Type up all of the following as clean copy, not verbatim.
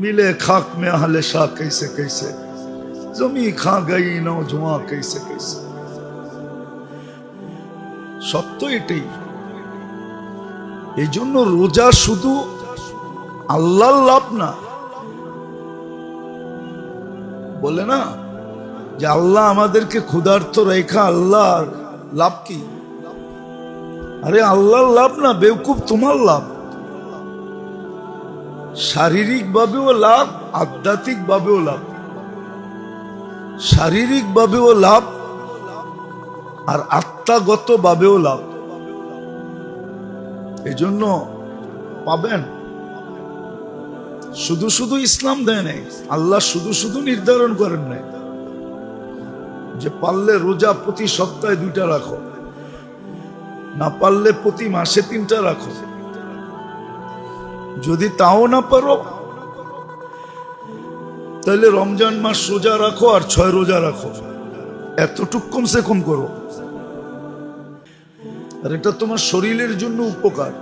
मिले खाक में अहले शाह कैसे कैसे, जमी खा गई नौजवान कैसे कैसे। সত্য এটাই। এই জন্য রোজা শুধু আল্লাহর লাভ না। বলে না যে আল্লাহ আমাদেরকে ক্ষুধার্ত রেখা, আল্লাহর লাভ কি? আরে আল্লাহর লাভ না বেওকুফ, তোমার লাভ। শারীরিক ভাবেও লাভ, আধ্যাত্মিক ভাবেও লাভ। শারীরিক ভাবেও লাভ আর আত্মাগত ভাবেও লাভ। এই জন্য পাবেন। শুধু শুধু ইসলাম দেয় নাই, আল্লাহ শুধু শুধু নির্ধারণ করেন নাই যে পারলে রোজা প্রতি সপ্তাহে 2টা রাখো, না পারলে প্রতি মাসে 3টা রাখো। যদি তাও না পারো তাহলে রমজান মাস রোজা রাখো আর 6 রোজা রাখো, এতটুক কমসে কম করো। আর এটা তোমার শরীরের জন্য উপকার।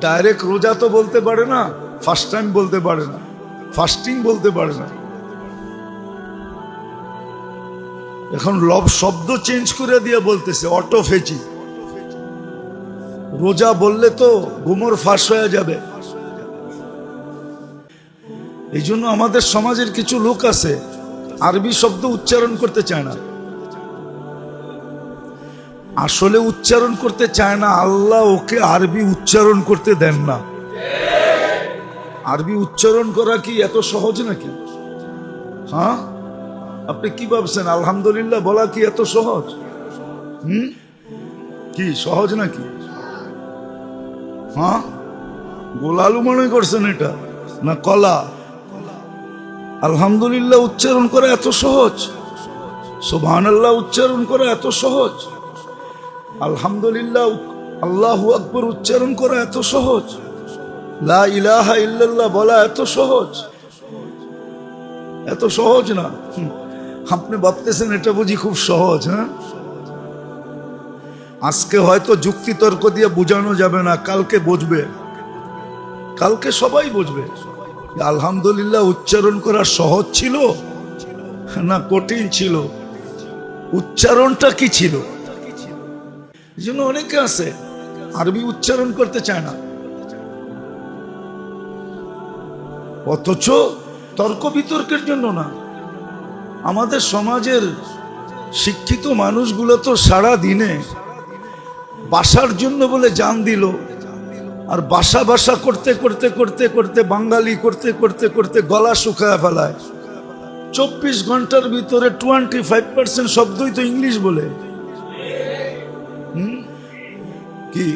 ডাইরেক্ট রোজা তো বলতে পারে না, ফার্স্ট টাইম বলতে পারে না, ফাস্টিং বলতে পারে না। এখন লব শব্দ চেঞ্জ করে দিয়ে বলতেছে অটোফেজি। রোজা বললে তো গোমর ফাঁস হয়ে যাবে। এই জন্য আমাদের সমাজের কিছু লোক আছে আরবি শব্দ উচ্চারণ করতে চায় না। আসলে উচ্চারণ করতে চায় না, আল্লাহ ওকে আরবি উচ্চারণ করতে দেন না। আরবি উচ্চারণ করা কি এত সহজ নাকি? হ্যাঁ, আপনি কি ভাবছেন আলহামদুলিল্লাহ বলা কি এত সহজ? কি সহজ নাকি? হ্যাঁ, গোলালু মনে করছেন এটা না কলা? আলহামদুলিল্লাহ উচ্চারণ করা এত সহজ? সুবহানাল্লাহ উচ্চারণ করা এত সহজ? আলহামদুলিল্লাহ আল্লাহু আকবার উচ্চারণ করা এত সহজ? লা ইলাহা ইল্লাল্লাহ বলা এত সহজ? এত সহজ না। আপনি ভাবতেছেন এটা বুঝি খুব সহজ? হ্যাঁ, আজকে হয়তো যুক্তি তর্ক দিয়ে বোঝানো যাবে না, কালকে বুঝবে। কালকে সবাই বুঝবে আলহামদুলিল্লাহ উচ্চারণ করা সহজ ছিল না কঠিন ছিল, উচ্চারণটা কি ছিল। এই জন্য অনেকে আছে আরবি উচ্চারণ করতে চায় না, অথচ তর্ক বিতর্কের জন্য না। আমাদের সমাজের শিক্ষিত মানুষগুলো তো সারা দিনে বাসার জন্য বলে জান দিল, আর বাসা বাসা করতে করতে করতে করতে বাঙালি করতে করতে করতে গলা শুকায় ফেলায়। 24 ঘন্টার ভিতরে 25% শব্দই তো ইংলিশ বলে। কি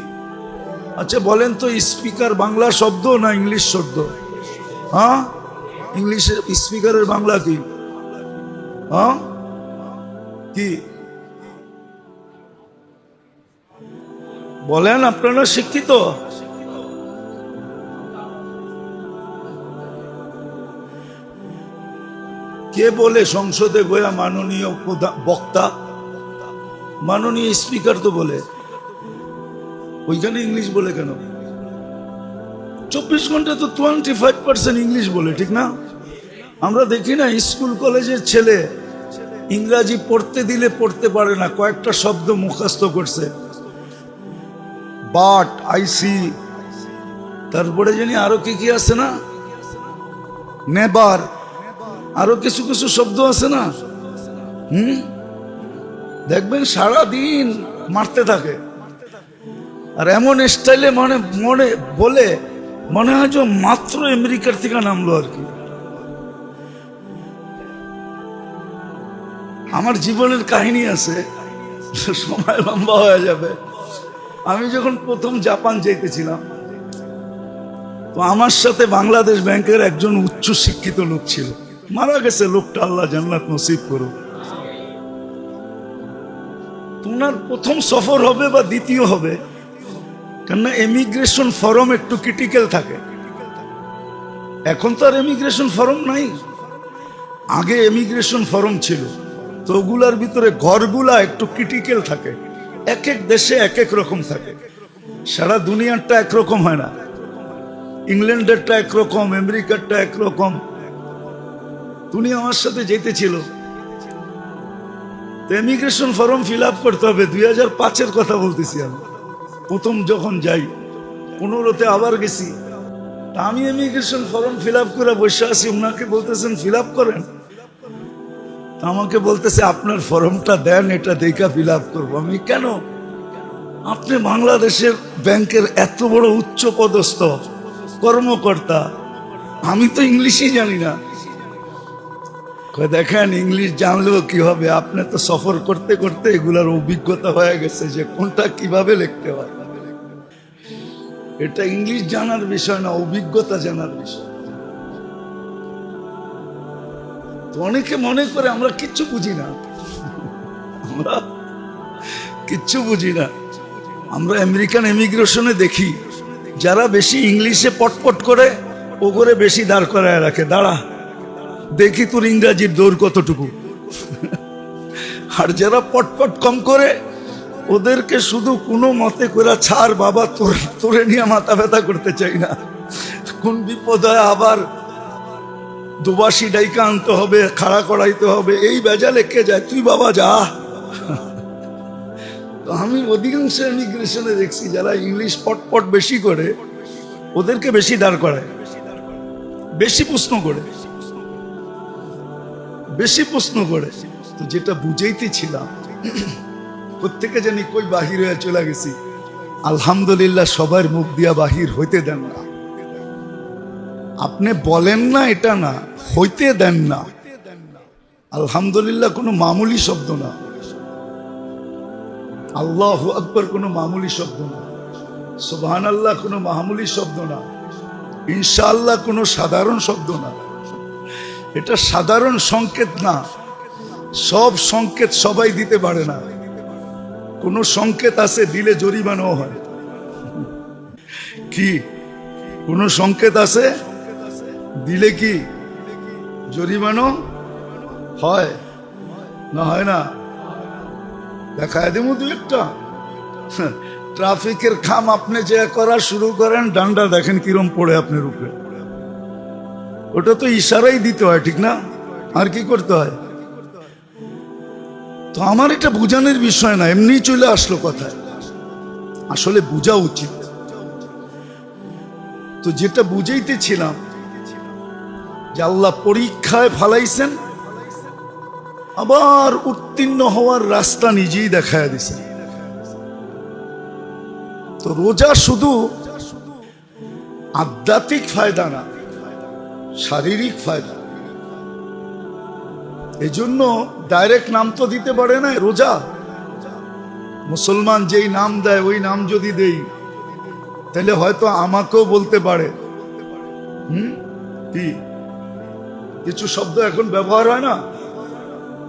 আচ্ছা বলেন তো, স্পিকার বাংলা শব্দ না ইংলিশ শব্দ? হ্যাঁ, ইংলিশের স্পিকারের বাংলা কি? হ্যাঁ, কি বলেন? আপনারা শিক্ষিত? কে বলে সংসদে গোয়া মাননীয় বক্তা, মাননীয় স্পিকার তো বলে, ওইখানে ইংলিশ বলে কেন? 24 ঘন্টা তো 25% ইংলিশ বলে, ঠিক না? আমরা দেখি না স্কুল কলেজের ছেলে ইংরাজি পড়তে দিলে পড়তে পারে না, কয়েকটা শব্দ মুখস্থ করছে, বাট আইসি, তারপরে জানি আরো কি কি আছে না, নেবার, আরো কিছু কিছু শব্দ আছে না। দেখবেন সারা দিন মারতে থাকে, আর এমন স্টাইলে মনে মনে বলে মনে হয় যে মাত্র আমেরিকার থেকে নামলো আর কি। আমার জীবনের কাহিনী আছে, সময় লম্বা হয়ে যাবে। আমি যখন প্রথম জাপান যেতেছিলাম, তো আমার সাথে বাংলাদেশ ব্যাংকের একজন উচ্চ শিক্ষিত লোক ছিল, মারা গেছে লোকটা, আল্লাহ জান্নাত নসিব করুক। তোমার প্রথম সফর হবে বা দ্বিতীয় হবে, কেননা ইমিগ্রেশন ফর্ম একটু ক্রিটিক্যাল থাকে। এখন তো আর ইমিগ্রেশন ফর্ম নাই, আগে ইমিগ্রেশন ফর্ম ছিল। তো ওগুলার ভিতরে ঘরগুলা একটু ক্রিটিক্যাল থাকে, এক এক দেশে এক এক রকম থাকে, সারা দুনিয়াটা একরকম হয় না। ইংল্যান্ডেরটা একরকম, আমেরিকারটা একরকম। তুমি আমার সাথে যেতেছিল, ইমিগ্রেশন ফর্ম ফিল আপ করতে হবে। 2005-এর কথা বলতেছি আমি, প্রথম যখন যাই 15-তে আবার গেছি। তা আমি ইমিগ্রেশন ফর্ম ফিল আপ করে বসে আছি, ওনাকে বলতেছেন ফিল আপ করেন। তা আমাকে বলতেছে আপনার ফর্মটা দেন, এটা দেখা ফিল আপ করবো। আমি কেন? আপনি বাংলাদেশের ব্যাংকের এত বড় উচ্চ পদস্থ কর্মকর্তা, আমি তো ইংলিশই জানি না। দেখেন ইংলিশ জানলেও কি হবে, আপনি তো সফর করতে করতে এগুলার অভিজ্ঞতা হয়ে গেছে যে কোনটা কিভাবে লিখতে হয়। এটা ইংলিশ জানার বিষয় না, অভিজ্ঞতা জানার বিষয়। তো অনেকে মনে করে আমরা কিচ্ছু বুঝি না, আমরা কিচ্ছু বুঝি না। আমরা আমেরিকান ইমিগ্রেশনে দেখি যারা বেশি ইংলিশে পটপট করে ও করে বেশি দাঁড় করায় রাখে, দাঁড়া দেখি তোর ইংরাজির দৌড় কতটুকু। আর যারা পটপট কম করে ওদেরকে শুধু কোনো মতে করে ছাড় বাবা, তোরে নিয়ে মাথা ব্যথা করতে চাই না। কোন বিপদ হয় আবার দুবাসী ডাইকা আনতে হবে, খাড়া করাইতে হবে, এই বেজা লেখে যায়, তুই বাবা যা। তো আমি অধিকাংশ ইমিগ্রেশনে দেখছি যারা ইংলিশ পটপট বেশি করে ওদেরকে বেশি দাঁড় করায়, বেশি প্রশ্ন করে, বেশি প্রশ্ন করে। তো যেটা বুঝাইতেছিলাম, প্রত্যেকে জানি কই বাহির হয়ে চলে গেছি। আলহামদুলিল্লাহ সবার মুখ দিয়া বাহির হইতে দেন না। আপনি বলেন না এটা না, হইতে দেন না। আলহামদুলিল্লাহ কোনো মামুলি শব্দ না, আল্লাহু আকবার কোনো মামুলি শব্দ না, সুবহানাল্লাহ কোনো মামুলি শব্দ না, ইনশাআল্লাহ কোনো সাধারণ শব্দ না। এটা সাধারণ সংকেত না, সব সংকেত সবাই দিতে পারে না। কোন সংকেত আছে দিলে জরিমানাও হয়। কি কোন সংকেত আছে দিলে কি জরিমানা হয় না? হয় না? দেখায় দেবো দু একটা। ট্রাফিকের খাম আপনি যে করা শুরু করেন, ডান্ডা দেখেন কিরম পড়ে আপনার উপরে। ওটা তো ইশারাই দিতে হয়, ঠিক না? আর কি করতে হয়? তো আমার এটা বুঝানোর বিষয় না, এমনি চলে আসলো কথায়। আসলে বোঝা উচিত। তো যেটা বুঝাইতেছিলাম যে আল্লাহ পরীক্ষায় ফালাইছেন, আবার উত্তীর্ণ হওয়ার রাস্তা নিজেই দেখায় দিছেন। তো রোজা শুধু আধ্যাত্মিক ফায়দা না, শারীরিক ফায়দা। এই জন্য ডাইরেক্ট নাম তো দিতে পারে না রোজা। মুসলমান যেই নাম দেয় ওই নাম যদি দেই তাহলে হয়তো আমাকেও বলতে পারে। কি কিছু শব্দ এখন ব্যবহার হয় না,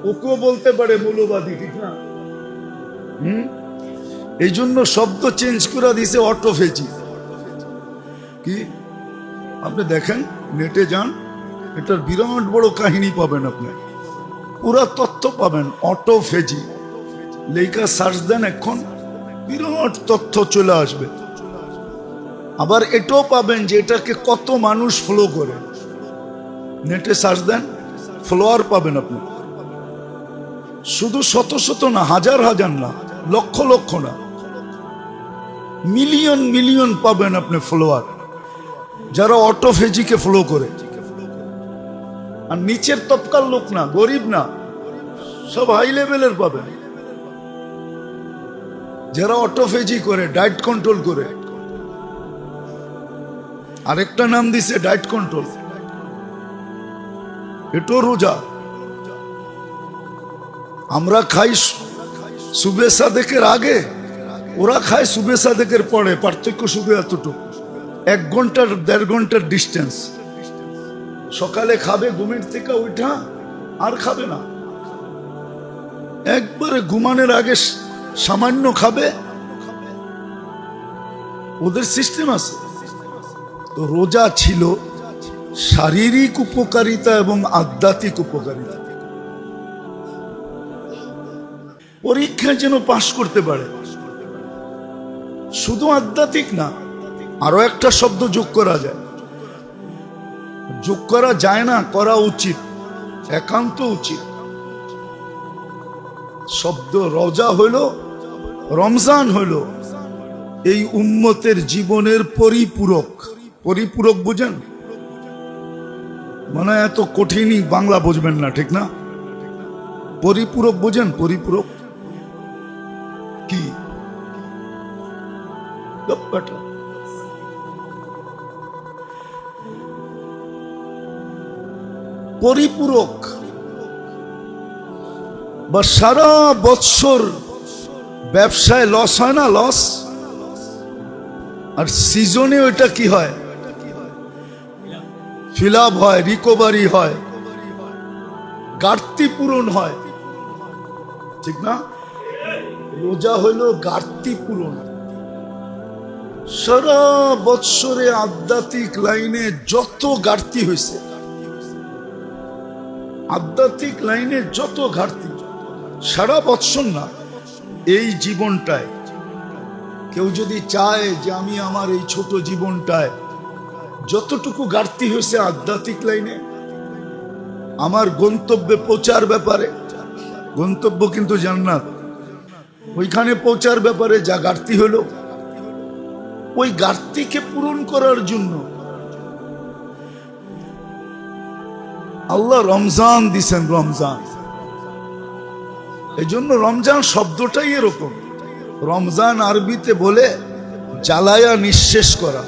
ওকেও বলতে পারে মৌলবাদী, ঠিক না? এই জন্য শব্দ চেঞ্জ করে দিছে অটোফেজি। কি আপনি দেখেন, নেটে যান, এটার বিরাট বড় কাহিনী পাবেন, আপনি পুরা তথ্য পাবেন। অটোফেজি লেখা সার্চ দেন, এখন বিরাট তথ্য চলে আসবে। আবার এটাও পাবেন যে এটাকে কত মানুষ ফলো করে। নেটে সার্চ দেন, ফলোয়ার পাবেন আপনি। শুধু শত শত না, হাজার হাজার না, লক্ষ লক্ষ না, মিলিয়ন মিলিয়ন পাবেন আপনি ফলোয়ার, যারা অটোফেজিকে ফলো করে। আর নিচের তবকার লোক না, গরিব না, সব হাই লেভেলের পাবেন, যারা অটোফেজি করে, ডায়েট কন্ট্রোল করে। আরেকটা নাম দিছে ডায়েট কন্ট্রোল। এটাও রোজা। আমরা খাই সুবে সাদেকের আগে, ওরা খায় সুবে সাদেকের পরে। পার্থক্য শুধু এতটুকু, 1 ঘন্টার 1.5 ঘন্টার ডিস্টেন্স। সকালে খাবে ঘুমের থেকে উঠা, আর খাবে না। একবারে ঘুমানোর আগে সামান্য খাবে, ওদের সিস্টেম আছে। তো রোজা ছিল শারীরিক উপকারিতা এবং আধ্যাত্মিক উপকারিতা। পরীক্ষায় যেন পাশ করতে পারে, শুধু আধ্যাত্মিক না, আরো একটা শব্দ যোগ করা যায়, যোগ করা যায় না, করা উচিত, একান্ত উচিত। শব্দ রোজা হইল, রমজান হইল এই উম্মতের জীবনের পরিপূরক। পরিপূরক বুঝেন? মানে এত কঠিনই বাংলা বুঝবেন না, ঠিক না? পরিপূরক বুঝেন? পরিপূরক কি? পরিপূরক বা সারা বৎসর ব্যবসায় লস হয় না, লস, আর সিজনে ওইটা কি হয়? ফিল আপ হয়, রিকভারি হয়, ঘাটতি পূরণ হয়, ঠিক না? রোজা হইল ঘাটতি পূরণ। সারা বৎসরে আধ্যাত্মিক লাইনে যত ঘাটতি হয়েছে, আধ্যাত্মিক লাইনে যত ঘাটতি, সারা বৎসর না, এই জীবনটায় কেউ যদি চায় যে আমি আমার এই ছোট জীবনটায় যতটুকু ঘাটতি হয়েছে আধ্যাত্মিক লাইনে, আমার গন্তব্যে পৌঁছার ব্যাপারে, গন্তব্য কিন্তু জান্নাত, ওইখানে পৌঁছার ব্যাপারে যা ঘাটতি হলো, ওই ঘাটতিকে পূরণ করার জন্য আল্লাহ রমজান দিছেন। রমজান, এই জন্য রমজান শব্দটাই এরকম। রমজান আরবিতে বলে জ্বালায়া নিঃশেষ করা,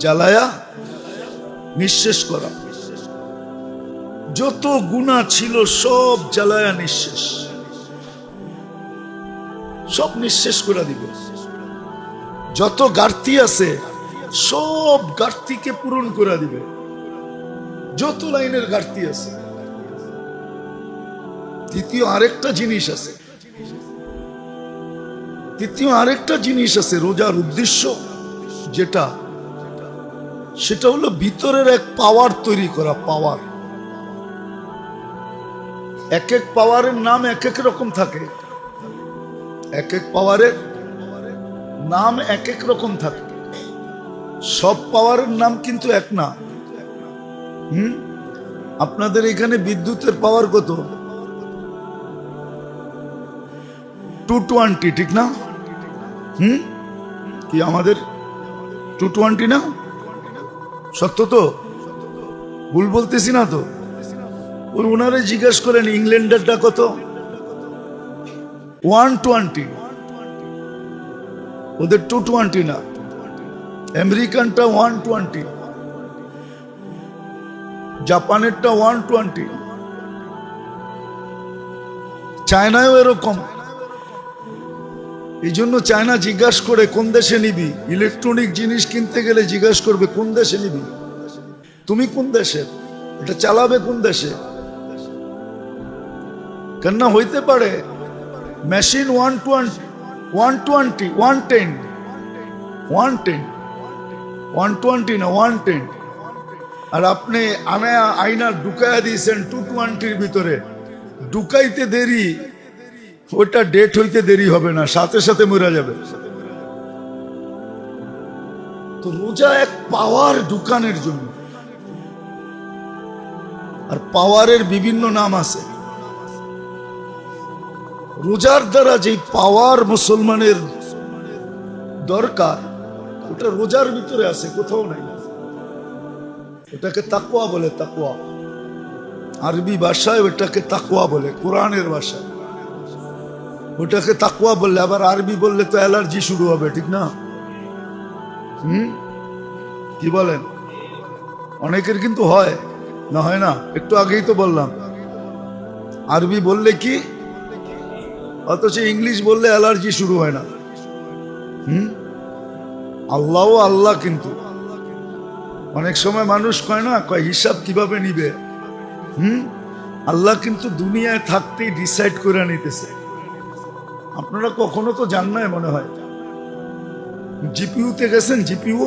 জ্বালায়া নিঃশেষ করা। যত গুনাহ ছিল সব জ্বালায়া নিঃশেষ, সব নিঃশেষ করে দিবে। যত ঘাটতি আছে সব ঘাটতিকে পূরণ করে দিবে, যত লাইনের ঘাটতি আছে। তৃতীয় আরেকটা জিনিস আছে, তৃতীয় আরেকটা জিনিস আছে রোজার উদ্দেশ্য যেটা, সেটা হলো ভিতরের এক পাওয়ার তৈরি করা। পাওয়ার, এক এক পাওয়ারের নাম এক এক রকম থাকে, এক এক পাওয়ারের নাম এক এক রকম থাকে। সব পাওয়ারের নাম কিন্তু এক না। আপনাদের এখানে বিদ্যুতের পাওয়ার কত? 220, ঠিক না? কি আমাদের 220 না? সত্য তো? ভুল বলতেছি না তো? ওনারে জিজ্ঞেস করেন ইংল্যান্ডেরটা কত? 120। ওদের 220 না, আমেরিকানটা 120, জাপানেরটা 120, চায়নায়ও এরকম। এই জন্য চায়না জিজ্ঞাসা করে কোন দেশে নিবি, ইলেকট্রনিক জিনিস কিনতে গেলে জিজ্ঞাসা করবে কোন দেশে নিবি, তুমি কোন দেশের, এটা চালাবে কোন দেশে। কেননা হইতে পারে মেশিন 120, 120, 110, 110, 120 না 110, আর আপনি আয়না ঢুকাইয়া দিয়েছেন 220-র ভিতরে। ঢুকাইতে দেরি, ওটা ডেট হইতে দেরি হবে না, সাথে সাথে মরে যাবে। তো রোজা এক পাওয়ার ঢুকানোর জন্য, আর পাওয়ারের বিভিন্ন নাম আছে। রোজার দ্বারা যে পাওয়ার মুসলমানের দরকার, ওটা রোজার ভিতরে আছে, কোথাও নাই। ওটাকে তাকওয়া বলে, তাকওয়া। আরবি ভাষায় ওটাকে তাকওয়া বলে, কোরআনের ভাষায় ওটাকে তাকওয়া বললে, আবার আরবি বললে তো অ্যালার্জি শুরু হবে, ঠিক না? কি বলেন? অনেকের কিন্তু হয় না, হয় না? একটু আগেই তো বললাম আরবি বললে কি, অথচ ইংলিশ বললে অ্যালার্জি শুরু হয় না। আল্লাহও আল্লাহ, কিন্তু অনেক সময় মানুষ কয় না, কয় হিসাব কিভাবে নিবে। আল্লাহ কিন্তু দুনিয়ায় থাকতেই ডিসাইড করে নিতেছে। আপনারা কখনো তো জান নাই মনে হয়, জিপিইউতে গেছেন? জিপিইউ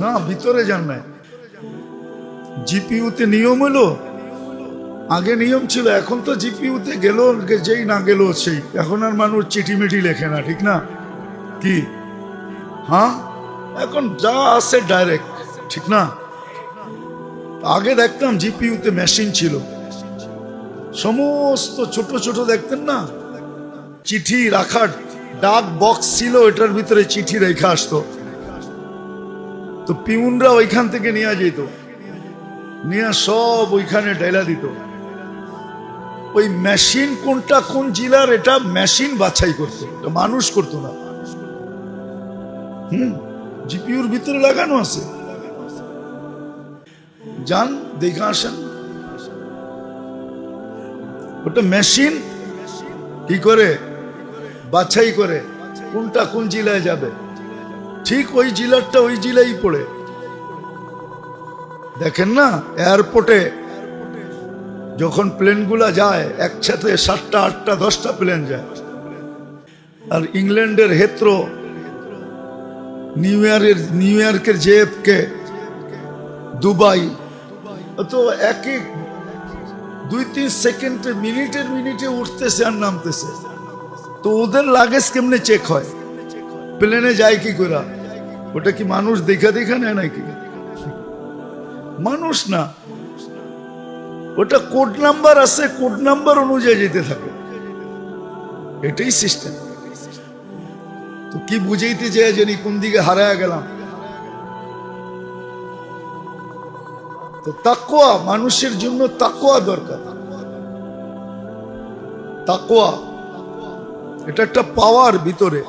না, ভিতরে যান নাই। জিপিইউতে নিয়ম হলো, আগে নিয়ম ছিল, এখন তো জিপিইউতে গেল যেই না গেল সেই। এখন আর মানুষ চিঠি মিঠি লেখে না, ঠিক না? কি হ্যাঁ, এখন যা আছে ডাইরেক্ট, ঠিক না? আগে দেখতাম জিপিইউতে মেশিন ছিল, সমস্ত ছোট ছোট দেখতেন না, চিঠি রাখার ডাক বক্স ছিল, এটার ভিতরে চিঠি রেখে আসতো, তো পিউনরা ওইখান থেকে নিয়ে যেত, নিয়ে সব ওইখানে ডাইলা দিত। ওই মেশিন কোনটা কোন জেলার, এটা মেশিন বাছাই করতো, এটা মানুষ করতো না। জিপিইউর ভিতরে লাগানো আছে, যান দেখে আসেন। ওটা মেশিন কি করে বাছাই করে কোনটা কোন জেলায় যাবে, ঠিক ওই জেলারটা ওই জেলায় পড়ে। দেখেন না এয়ারপোর্টে যখন প্লেনগুলা যায়, একসাথে 7টা 8টা 10টা প্লেন যায়, আর ইংল্যান্ডের হেথ্রো, নিউ ইয়র্কের জেএফকে, দুবাই, তো একই 2-3 সেকেন্ডে মিনিটে উঠতেছে আর নামতেছে। তো ওদের লাগেজ কেমনে চেক হয়, প্লেনে যায় কি করে? ওটা কি মানুষ দেখা নেয় নাকি? মানুষ না, ওটা কোড নাম্বার আছে, কোড নাম্বার অনুযায়ী যেতে থাকে, এটাই সিস্টেম। তো কি বুঝাইতে যায় জানি কোন দিকে হারায় গেলাম। তো তাকওয়া, মানুষের জন্য তাকওয়া দরকার। তাকওয়া এটা একটা পাওয়ার ভিতরে।